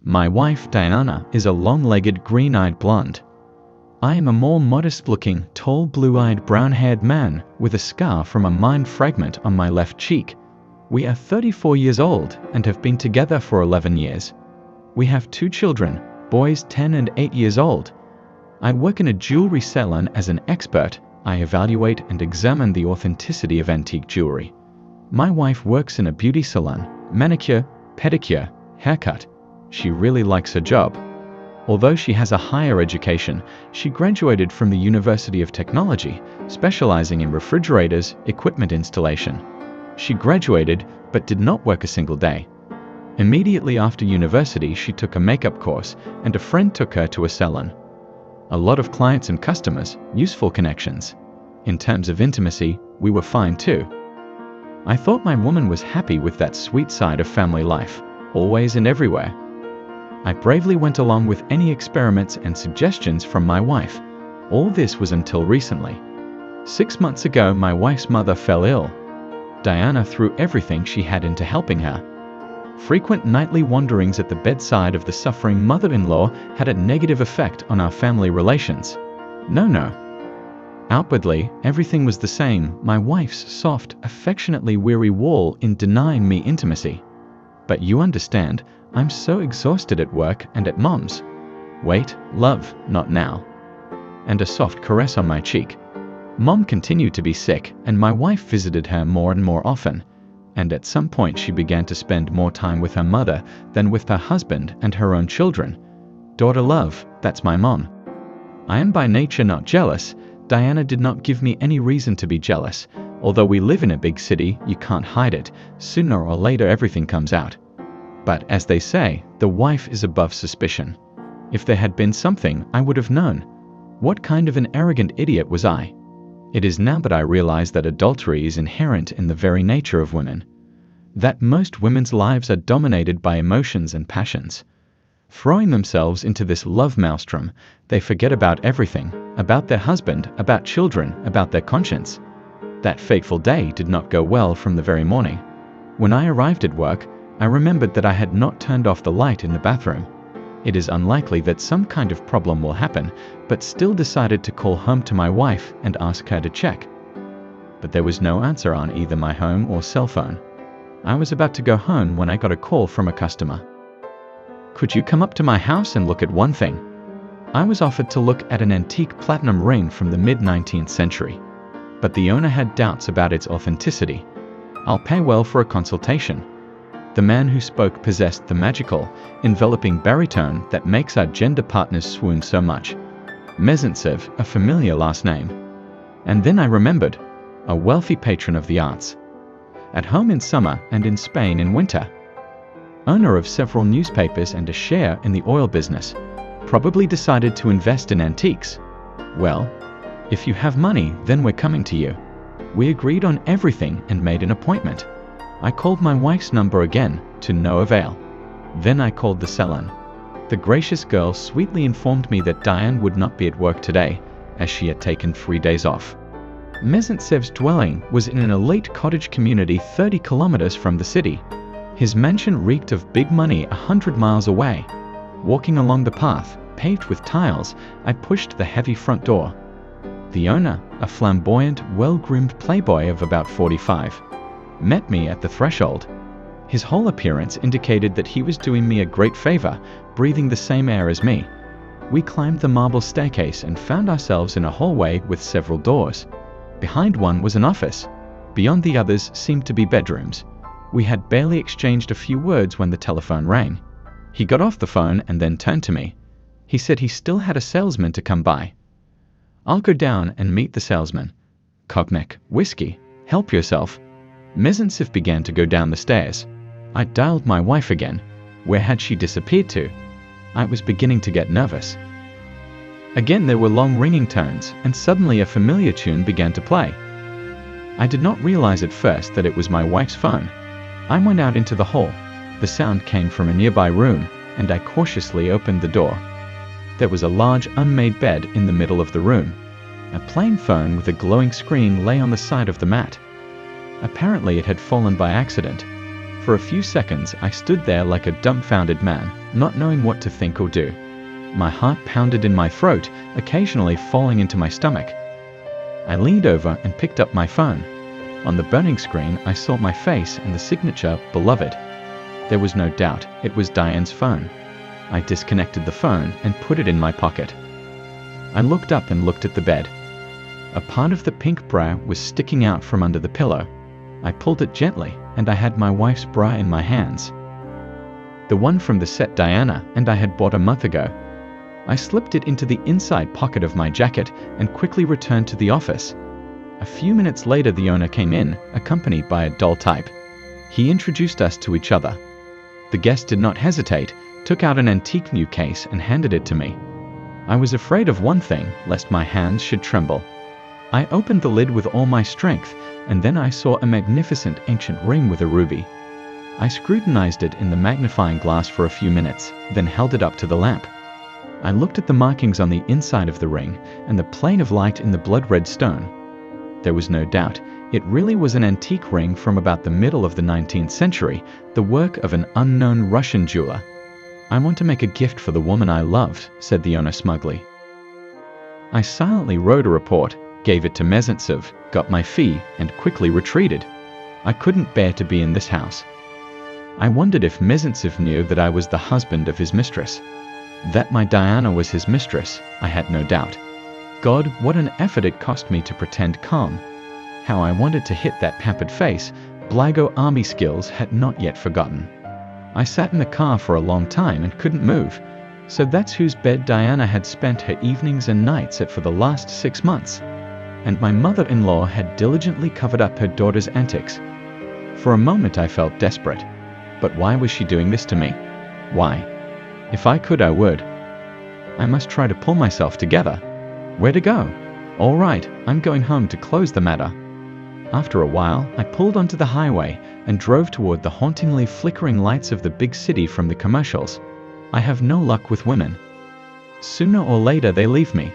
My wife, Diana, is a long-legged, green-eyed blonde. I am a more modest-looking, tall, blue-eyed, brown-haired man with a scar from a mine fragment on my left cheek. We are 34 years old and have been together for 11 years. We have 2 children, boys 10 and 8 years old. I work in a jewelry salon as an expert. I evaluate and examine the authenticity of antique jewelry. My wife works in a beauty salon, manicure, pedicure, haircut. She really likes her job. Although she has a higher education, she graduated from the University of Technology, specializing in refrigerators, equipment installation. She graduated, but did not work a single day. Immediately after university, she took a makeup course, and a friend took her to a salon. A lot of clients and customers, useful connections. In terms of intimacy, we were fine too. I thought my woman was happy with that sweet side of family life, always and everywhere. I bravely went along with any experiments and suggestions from my wife. All this was until recently. 6 months ago, my wife's mother fell ill. Diana threw everything she had into helping her. Frequent nightly wanderings at the bedside of the suffering mother-in-law had a negative effect on our family relations. No. Outwardly, everything was the same, my wife's soft, affectionately weary wall in denying me intimacy. But you understand, I'm so exhausted at work and at mom's. Wait, love, not now. And a soft caress on my cheek. Mom continued to be sick, and my wife visited her more and more often. And at some point she began to spend more time with her mother than with her husband and her own children. Daughter love, that's my mom. I am by nature not jealous. Diana did not give me any reason to be jealous. Although we live in a big city, you can't hide it. Sooner or later everything comes out. But as they say, the wife is above suspicion. If there had been something, I would have known. What kind of an arrogant idiot was I? It is now that I realize that adultery is inherent in the very nature of women. That most women's lives are dominated by emotions and passions. Throwing themselves into this love maelstrom, they forget about everything, about their husband, about children, about their conscience. That fateful day did not go well from the very morning. When I arrived at work, I remembered that I had not turned off the light in the bathroom. It is unlikely that some kind of problem will happen, but still decided to call home to my wife and ask her to check. But there was no answer on either my home or cell phone. I was about to go home when I got a call from a customer. Could you come up to my house and look at one thing? I was offered to look at an antique platinum ring from the mid-19th century. But the owner had doubts about its authenticity. I'll pay well for a consultation. The man who spoke possessed the magical, enveloping baritone that makes our gender partners swoon so much. Mezentsev, a familiar last name. And then I remembered, a wealthy patron of the arts. At home in summer and in Spain in winter. Owner of several newspapers and a share in the oil business. Probably decided to invest in antiques. Well, if you have money, then we're coming to you. We agreed on everything and made an appointment. I called my wife's number again, to no avail. Then I called the salon. The gracious girl sweetly informed me that Diane would not be at work today, as she had taken 3 days off. Mezentsev's dwelling was in an elite cottage community 30 kilometers from the city. His mansion reeked of big money 100 miles away. Walking along the path, paved with tiles, I pushed the heavy front door. The owner, a flamboyant, well-groomed playboy of about 45, met me at the threshold. His whole appearance indicated that he was doing me a great favor, breathing the same air as me. We climbed the marble staircase and found ourselves in a hallway with several doors. Behind one was an office. Beyond the others seemed to be bedrooms. We had barely exchanged a few words when the telephone rang. He got off the phone and then turned to me. He said he still had a salesman to come by. I'll go down and meet the salesman. Cognac, whiskey, help yourself. Mezentsev began to go down the stairs. I dialed my wife again. Where had she disappeared to? I was beginning to get nervous. Again there were long ringing tones, and suddenly a familiar tune began to play. I did not realize at first that it was my wife's phone. I went out into the hall. The sound came from a nearby room, and I cautiously opened the door. There was a large unmade bed in the middle of the room. A plain phone with a glowing screen lay on the side of the mat. Apparently it had fallen by accident. For a few seconds, I stood there like a dumbfounded man, not knowing what to think or do. My heart pounded in my throat, occasionally falling into my stomach. I leaned over and picked up my phone. On the burning screen, I saw my face and the signature, Beloved. There was no doubt, it was Diane's phone. I disconnected the phone and put it in my pocket. I looked up and looked at the bed. A part of the pink bra was sticking out from under the pillow. I pulled it gently, and I had my wife's bra in my hands. The one from the set Diana and I had bought a month ago. I slipped it into the inside pocket of my jacket and quickly returned to the office. A few minutes later, the owner came in, accompanied by a doll type. He introduced us to each other. The guest did not hesitate, took out an antique new case and handed it to me. I was afraid of one thing, lest my hands should tremble. I opened the lid with all my strength, and then I saw a magnificent ancient ring with a ruby. I scrutinized it in the magnifying glass for a few minutes, then held it up to the lamp. I looked at the markings on the inside of the ring and the plane of light in the blood-red stone. There was no doubt, it really was an antique ring from about the middle of the 19th century, the work of an unknown Russian jeweler. "I want to make a gift for the woman I loved," said the owner smugly. I silently wrote a report, gave it to Mezentsev, got my fee, and quickly retreated. I couldn't bear to be in this house. I wondered if Mezentsev knew that I was the husband of his mistress. That my Diana was his mistress, I had no doubt. God, what an effort it cost me to pretend calm. How I wanted to hit that pampered face. Bligo army skills had not yet forgotten. I sat in the car for a long time and couldn't move. So that's whose bed Diana had spent her evenings and nights at for the last 6 months. And my mother-in-law had diligently covered up her daughter's antics. For a moment I felt desperate. But why was she doing this to me? Why? If I could, I would. I must try to pull myself together. Where to go? All right, I'm going home to close the matter. After a while, I pulled onto the highway and drove toward the hauntingly flickering lights of the big city from the commercials. I have no luck with women. Sooner or later they leave me.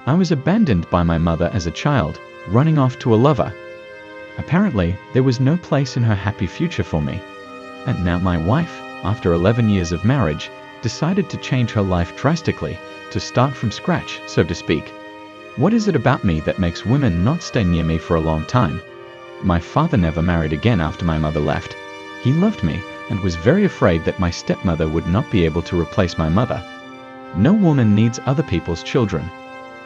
I was abandoned by my mother as a child, running off to a lover. Apparently, there was no place in her happy future for me. And now my wife, after 11 years of marriage, decided to change her life drastically, to start from scratch, so to speak. What is it about me that makes women not stay near me for a long time? My father never married again after my mother left. He loved me and was very afraid that my stepmother would not be able to replace my mother. No woman needs other people's children.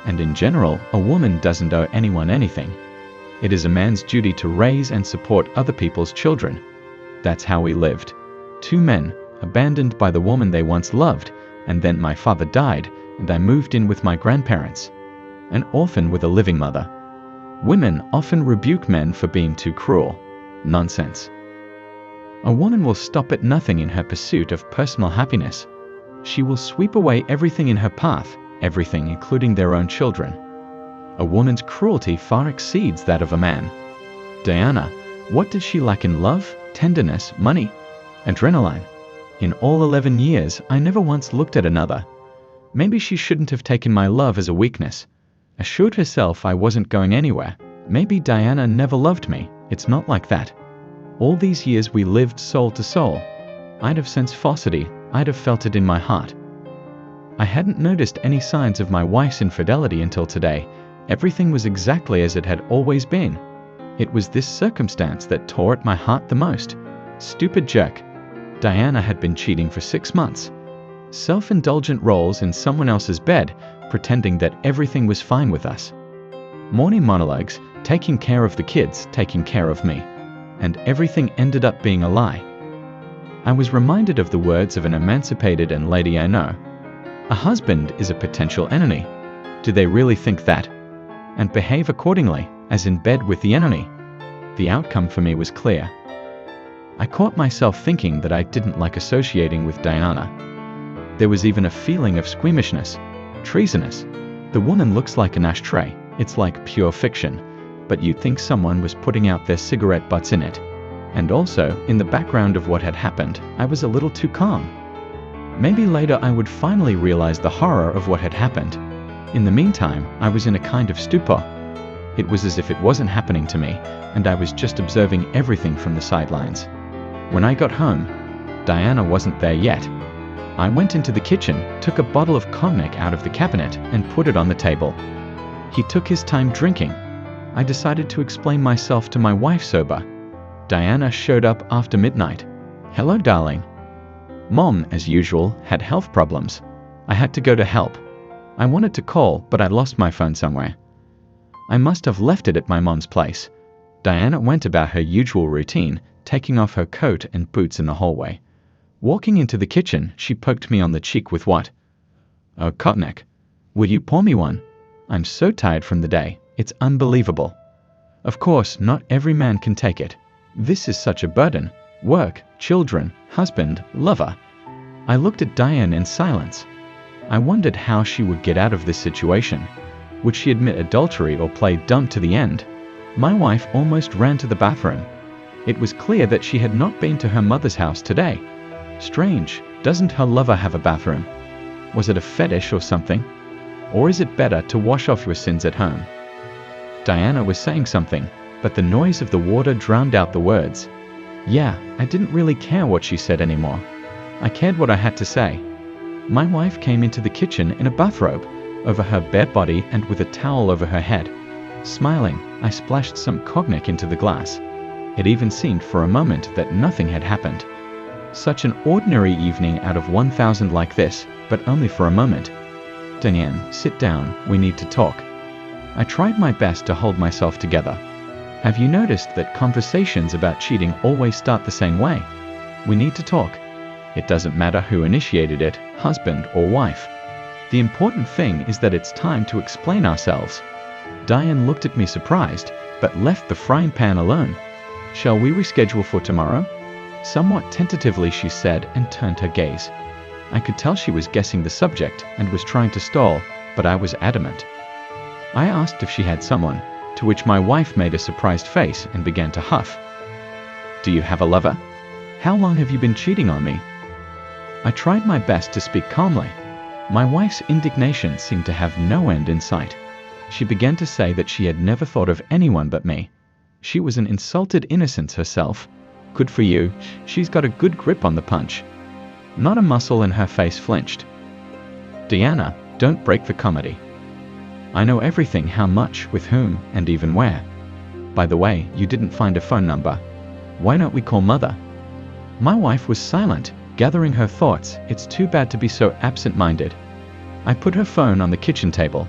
And in general, a woman doesn't owe anyone anything. It is a man's duty to raise and support other people's children. That's how we lived. 2 men, abandoned by the woman they once loved, and then my father died, and I moved in with my grandparents. An orphan with a living mother. Women often rebuke men for being too cruel. Nonsense. A woman will stop at nothing in her pursuit of personal happiness. She will sweep away everything in her path, everything including their own children. A woman's cruelty far exceeds that of a man. Diana, what did she lack in love, tenderness, money, adrenaline? In all 11 years, I never once looked at another. Maybe she shouldn't have taken my love as a weakness. Assured herself I wasn't going anywhere. Maybe Diana never loved me. It's not like that. All these years we lived soul to soul. I'd have sensed falsity. I'd have felt it in my heart. I hadn't noticed any signs of my wife's infidelity until today. Everything was exactly as it had always been. It was this circumstance that tore at my heart the most. Stupid jerk. Diana had been cheating for 6 months. Self-indulgent roles in someone else's bed, pretending that everything was fine with us. Morning monologues, taking care of the kids, taking care of me. And everything ended up being a lie. I was reminded of the words of an emancipated and lady I know. A husband is a potential enemy. Do they really think that? And behave accordingly, as in bed with the enemy? The outcome for me was clear. I caught myself thinking that I didn't like associating with Diana. There was even a feeling of squeamishness, treasonous. The woman looks like an ashtray. It's like pure fiction. But you'd think someone was putting out their cigarette butts in it. And also, in the background of what had happened, I was a little too calm. Maybe later I would finally realize the horror of what had happened. In the meantime, I was in a kind of stupor. It was as if it wasn't happening to me, and I was just observing everything from the sidelines. When I got home, Diana wasn't there yet. I went into the kitchen, took a bottle of cognac out of the cabinet, and put it on the table. He took his time drinking. I decided to explain myself to my wife sober. Diana showed up after midnight. "Hello, darling." Mom, as usual, had health problems. I had to go to help. I wanted to call, but I lost my phone somewhere. I must have left it at my mom's place. Diana went about her usual routine, taking off her coat and boots in the hallway. Walking into the kitchen, she poked me on the cheek with what? "Oh, cognac. Will you pour me one? I'm so tired from the day. It's unbelievable." Of course, not every man can take it. This is such a burden. Work, children, husband, lover. I looked at Diane in silence. I wondered how she would get out of this situation. Would she admit adultery or play dumb to the end? My wife almost ran to the bathroom. It was clear that she had not been to her mother's house today. Strange, doesn't her lover have a bathroom? Was it a fetish or something? Or is it better to wash off your sins at home? Diana was saying something, but the noise of the water drowned out the words. Yeah, I didn't really care what she said anymore. I cared what I had to say. My wife came into the kitchen in a bathrobe, over her bare body and with a towel over her head. Smiling, I splashed some cognac into the glass. It even seemed for a moment that nothing had happened. Such an ordinary evening out of 1,000 like this, but only for a moment. "Diane, sit down, we need to talk." I tried my best to hold myself together. Have you noticed that conversations about cheating always start the same way? We need to talk. It doesn't matter who initiated it, husband or wife. The important thing is that it's time to explain ourselves. Diane looked at me surprised, but left the frying pan alone. "Shall we reschedule for tomorrow?" Somewhat tentatively she said and turned her gaze. I could tell she was guessing the subject and was trying to stall, but I was adamant. I asked if she had someone, to which my wife made a surprised face and began to huff. "Do you have a lover? How long have you been cheating on me?" I tried my best to speak calmly. My wife's indignation seemed to have no end in sight. She began to say that she had never thought of anyone but me. She was an insulted innocence herself. Good for you, she's got a good grip on the punch. Not a muscle in her face flinched. "Diana, don't break the comedy. I know everything, how much, with whom, and even where. By the way, you didn't find a phone number. Why don't we call Mother?" My wife was silent, gathering her thoughts. It's too bad to be so absent-minded. I put her phone on the kitchen table.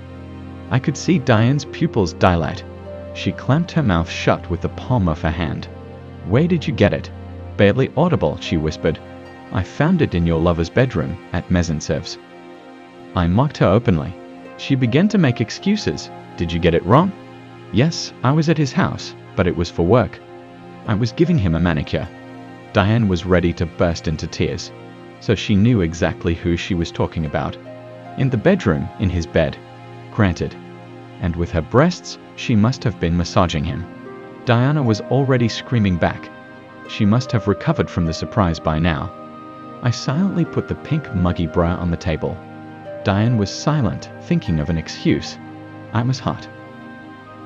I could see Diane's pupils dilate. She clamped her mouth shut with the palm of her hand. "Where did you get it?" Barely audible, she whispered. "I found it in your lover's bedroom, at Mezensev's." I mocked her openly. She began to make excuses. "Did you get it wrong?" "Yes, I was at his house, but it was for work. I was giving him a manicure." Diane was ready to burst into tears. So she knew exactly who she was talking about. In the bedroom, in his bed. Granted. And with her breasts, she must have been massaging him. Diana was already screaming back. She must have recovered from the surprise by now. I silently put the pink muggy bra on the table. Diane was silent, thinking of an excuse. I was hot.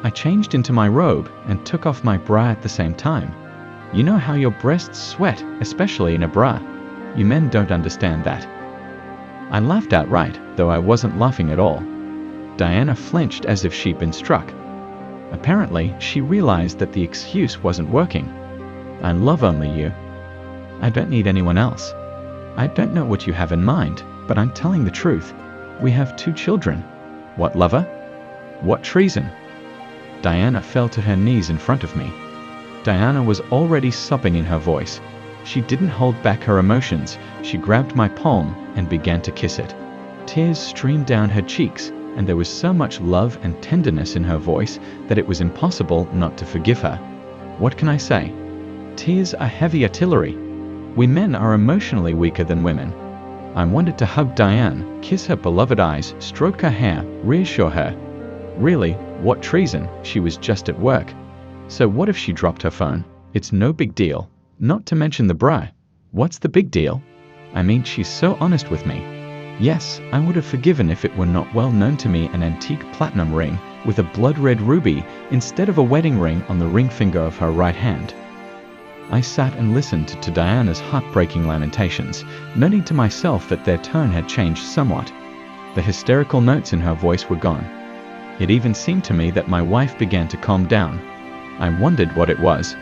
I changed into my robe and took off my bra at the same time. You know how your breasts sweat, especially in a bra. You men don't understand that. I laughed outright, though I wasn't laughing at all. Diana flinched as if she'd been struck. Apparently, she realized that the excuse wasn't working. "I love only you. I don't need anyone else. I don't know what you have in mind, but I'm telling the truth. We have 2 children. What lover? What treason?" Diana fell to her knees in front of me. Diana was already sobbing in her voice. She didn't hold back her emotions. She grabbed my palm and began to kiss it. Tears streamed down her cheeks, and there was so much love and tenderness in her voice that it was impossible not to forgive her. What can I say? Tears are heavy artillery. We men are emotionally weaker than women. I wanted to hug Diane, kiss her beloved eyes, stroke her hair, reassure her. Really, what treason? She was just at work. So what if she dropped her phone? It's no big deal. Not to mention the bra. What's the big deal? I mean, she's so honest with me. Yes, I would have forgiven if it were not well known to me an antique platinum ring with a blood-red ruby instead of a wedding ring on the ring finger of her right hand. I sat and listened to Diana's heartbreaking lamentations, noting to myself that their tone had changed somewhat. The hysterical notes in her voice were gone. It even seemed to me that my wife began to calm down. I wondered what it was.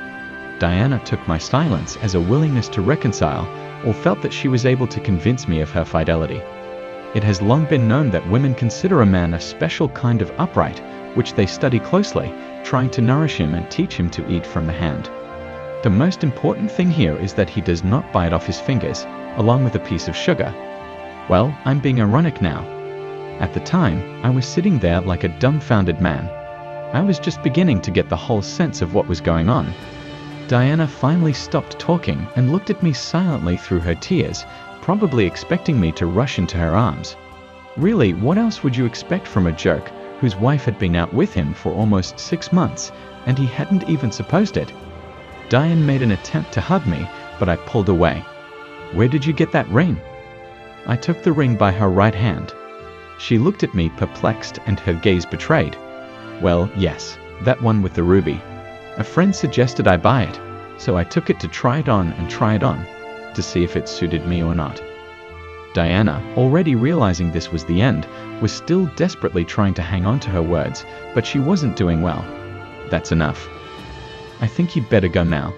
Diana took my silence as a willingness to reconcile, or felt that she was able to convince me of her fidelity. It has long been known that women consider a man a special kind of upright, which they study closely, trying to nourish him and teach him to eat from the hand. The most important thing here is that he does not bite off his fingers, along with a piece of sugar. Well, I'm being ironic now. At the time, I was sitting there like a dumbfounded man. I was just beginning to get the whole sense of what was going on. Diana finally stopped talking and looked at me silently through her tears, probably expecting me to rush into her arms. Really, what else would you expect from a jerk whose wife had been out with him for almost 6 months, and he hadn't even supposed it? Diane made an attempt to hug me, but I pulled away. "Where did you get that ring?" I took the ring by her right hand. She looked at me perplexed and her gaze betrayed. "Well, yes, that one with the ruby. A friend suggested I buy it, so I took it to try it on, to see if it suited me or not." Diana, already realizing this was the end, was still desperately trying to hang on to her words, but she wasn't doing well. "That's enough. I think you'd better go now,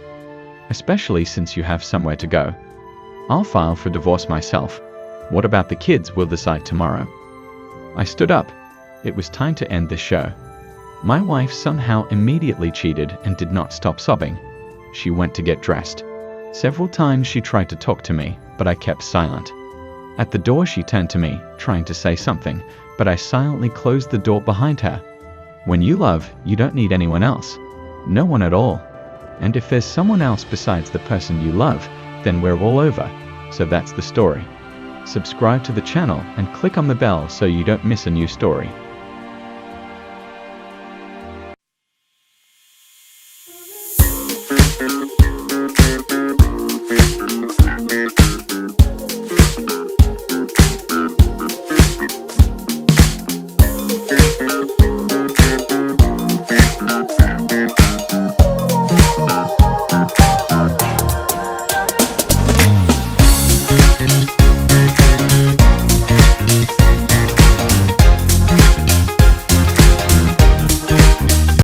especially since you have somewhere to go. I'll file for divorce myself. What about the kids? We'll decide tomorrow." I stood up. It was time to end this show. My wife somehow immediately cheated and did not stop sobbing. She went to get dressed. Several times she tried to talk to me, but I kept silent. At the door she turned to me, trying to say something, but I silently closed the door behind her. When you love, you don't need anyone else. No one at all. And if there's someone else besides the person you love, then we're all over. So that's the story. Subscribe to the channel and click on the bell so you don't miss a new story.